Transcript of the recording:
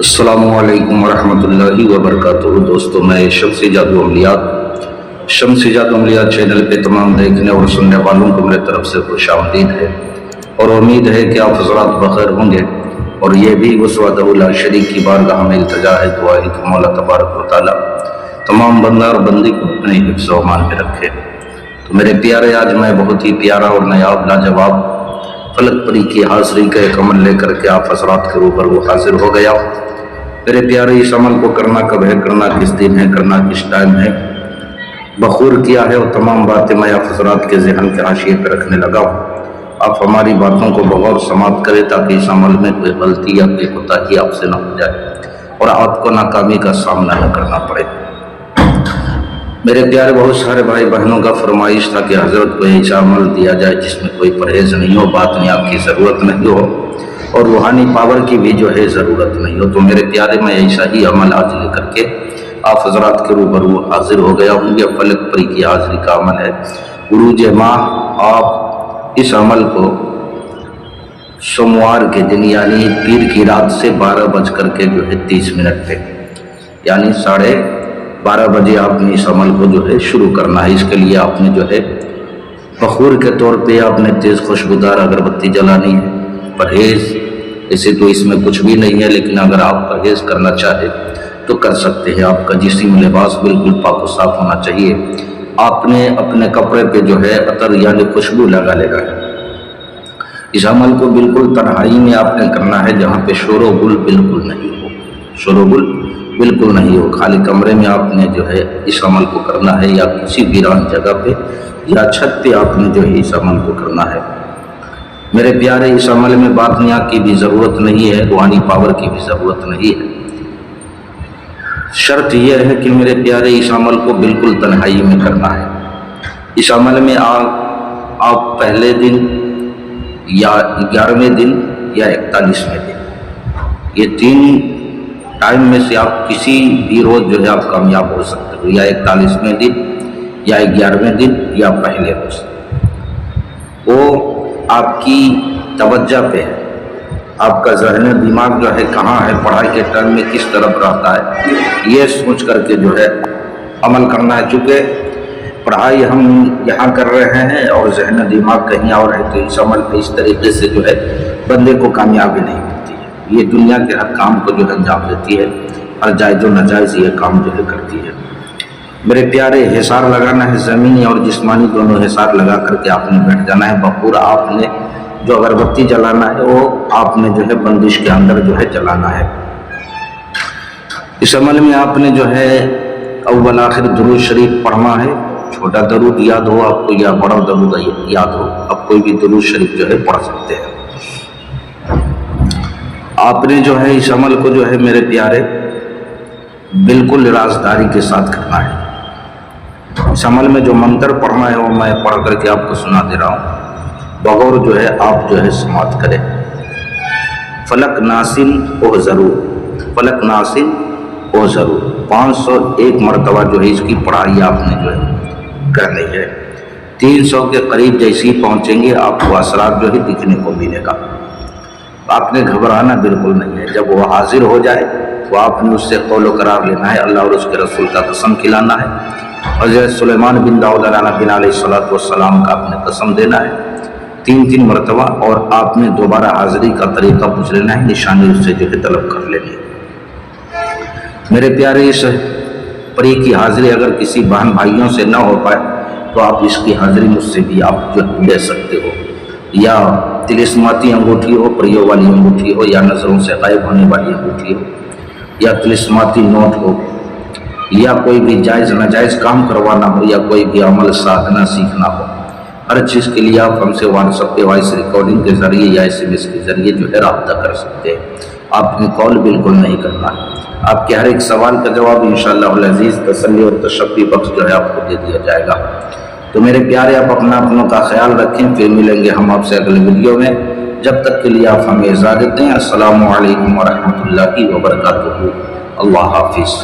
السلام علیکم ورحمۃ اللہ وبرکاتہ۔ دوستو، میں شمسی جادو عملیات چینل پہ تمام دیکھنے اور سننے والوں کو میرے طرف سے خوش آمدید ہے، اور امید ہے کہ آپ حضرات بخیر ہوں گے۔ اور یہ بھی اس وحدہ لا شریک کی بارگاہ میں التجا ہے، دعا ہے کہ مولا تبارک و تعالیٰ تمام بندہ اور بندی کو اپنے حفظ و امان میں رکھے۔ تو میرے پیارے، آج میں بہت ہی پیارا اور نایاب لاجواب فلک پری کی حاضری کا ایک عمل لے کر کے آپ حضرات کے روبرو حاضر ہو گیا۔ میرے پیارے، اس عمل کو کرنا کب ہے، کرنا کس دن ہے، کرنا کس ٹائم ہے، بخور کیا ہے، اور تمام باتیں میں آپ حضرات کے ذہن کے حاشیے پہ رکھنے لگا ہوں۔ آپ ہماری باتوں کو بغور سماعت کریں تاکہ اس عمل میں کوئی غلطی یا کوئی کوتاہی آپ سے نہ ہو جائے اور آپ کو ناکامی کا سامنا نہ کرنا پڑے۔ میرے پیارے، بہت سارے بھائی بہنوں کا فرمائش تھا کہ حضرت کو ایسا عمل دیا جائے جس میں کوئی پرہیز نہیں ہو، باطنیات کی ضرورت نہیں ہو اور روحانی پاور کی بھی جو ہے ضرورت نہیں ہو۔ تو میرے پیارے، میں ایسا ہی عمل آج لے کر کے آپ حضرات کے روبرو حاضر ہو گیا ہوں۔ یہ فلک پری کی حاضری کا عمل ہے۔ عروج ماہ، آپ اس عمل کو سوموار کے دن یعنی پیر کی رات سے 12:30 پہ یعنی 12:30 بجے آپ نے اس عمل کو جو ہے شروع کرنا ہے۔ اس کے لیے آپ نے جو ہے بخور کے طور پہ آپ نے تیز خوشبودار اگربتی جلانی ہے۔ پرہیز ایسے تو اس میں کچھ بھی نہیں ہے، لیکن اگر آپ پرہیز کرنا چاہیں تو کر سکتے ہیں۔ آپ کا جسم لباس بالکل پاک و صاف ہونا چاہیے۔ آپ نے اپنے کپڑے پہ جو ہے عطر یعنی خوشبو لگا لینا ہے۔ اس عمل کو بالکل تنہائی میں آپ نے کرنا ہے، جہاں پہ شور و گل بالکل نہیں ہو، شور و گل بالکل نہیں ہو۔ خالی کمرے میں آپ نے جو ہے اس عمل کو کرنا ہے، یا کسی ویران جگہ پہ یا چھت پہ آپ نے جو ہے اس عمل کو کرنا ہے۔ میرے پیارے، اس عمل میں باطنیات کی بھی ضرورت نہیں ہے، روحانی پاور کی بھی ضرورت نہیں ہے۔ شرط یہ ہے کہ میرے پیارے، اس عمل کو بالکل تنہائی میں کرنا ہے۔ اس عمل میں آپ پہلے دن یا 11ویں دن یا 41ویں دن، یہ 3 ٹائم میں سے آپ کسی بھی روز جو ہے آپ کامیاب ہو سکتے ہو، یا 41ویں دن یا 11ویں دن یا پہلے روز۔ وہ آپ کی توجہ پہ ہے، آپ کا ذہن دماغ جو ہے کہاں ہے، پڑھائی کے ٹائم میں کس طرف رہتا ہے، یہ سوچ کر کے جو ہے عمل کرنا ہے۔ چونکہ پڑھائی ہم یہاں کر رہے ہیں اور ذہن دماغ کہیں اور ہے، تو اس عمل پہ اس طریقے سے جو ہے بندے کو کامیابی نہیں ملتی ہے۔ یہ دنیا کے ہر کام کو جو ہے انجام دیتی ہے، ہر جائز و ناجائز یہ کام جو ہے کرتی ہے۔ میرے پیارے، حصار لگانا ہے، زمینی اور جسمانی دونوں حصار لگا کر کے آپ نے بیٹھ جانا ہے۔ بخور آپ نے جو اگربتی جلانا ہے وہ آپ نے جو ہے بندش کے اندر جو ہے جلانا ہے۔ اس عمل میں آپ نے جو ہے اول آخر درود شریف پڑھنا ہے۔ چھوٹا درود یاد ہو آپ کو یا بڑا درود یاد ہو، آپ کوئی بھی درود شریف جو ہے پڑھ سکتے ہیں۔ آپ نے جو ہے اس عمل کو جو ہے میرے پیارے بالکل رازداری کے ساتھ کرنا ہے۔ اس عمل میں جو منتر پڑھنا ہے وہ میں پڑھ کر کے آپ کو سنا دے رہا ہوں، بغور جو ہے آپ جو ہے سماعت کریں۔ فلک ناسن او ضرور، فلک ناسن او ضرور 501 مرتبہ جو ہے اس کی پڑھائی آپ نے جو ہے کرنی ہے۔ 300 کے قریب جیسے ہی پہنچیں گے آپ کو اثرات جو ہے دکھنے کو ملے گا۔ آپ نے گھبرانا بالکل نہیں ہے۔ جب وہ حاضر ہو جائے تو آپ نے اس سے قول و قرار لینا ہے، اللہ اور اس کے رسول کا قسم کھلانا ہے۔ حضرت سلیمان بن داؤد علیہ السلام کا آپ نے قسم دینا ہے 3 مرتبہ، اور آپ نے دوبارہ حاضری کا طریقہ پوچھ لینا ہے، نشانی اس سے جو ہے طلب کر لینی ہے۔ میرے پیارے، اس پری کی حاضری اگر کسی بہن بھائیوں سے نہ ہو پائے تو آپ اس کی حاضری مجھ سے بھی آپ جو لے سکتے ہو، یا طلسماتی انگوٹھی ہو، پریوں والی انگوٹھی ہو، یا نظروں سے غائب ہونے والی انگوٹھی ہو، یا طلسماتی نوٹ ہو، یا کوئی بھی جائز ناجائز کام کروانا ہو، یا کوئی بھی عمل سادھنا سیکھنا ہو، ہر چیز کے لیے آپ ہم سے واٹس ایپ پہ وائس ریکارڈنگ کے ذریعے یا SMS کے ذریعے جو ہے رابطہ کر سکتے ہیں۔ آپ نے کال بالکل نہیں کرنا ہے۔ آپ کے ہر ایک سوال کا جواب انشاءاللہ العزیز تسلی اور تشفی بخش جو ہے آپ کو دے دیا جائے گا۔ تو میرے پیارے، آپ اپنوں کا خیال رکھیں، پھر ملیں گے ہم آپ سے اگلے ویڈیو میں۔ جب تک کے لیے آپ ہمیں اجازت دیں۔ السلام علیکم ورحمۃ اللہ وبرکاتہ۔ اللہ حافظ۔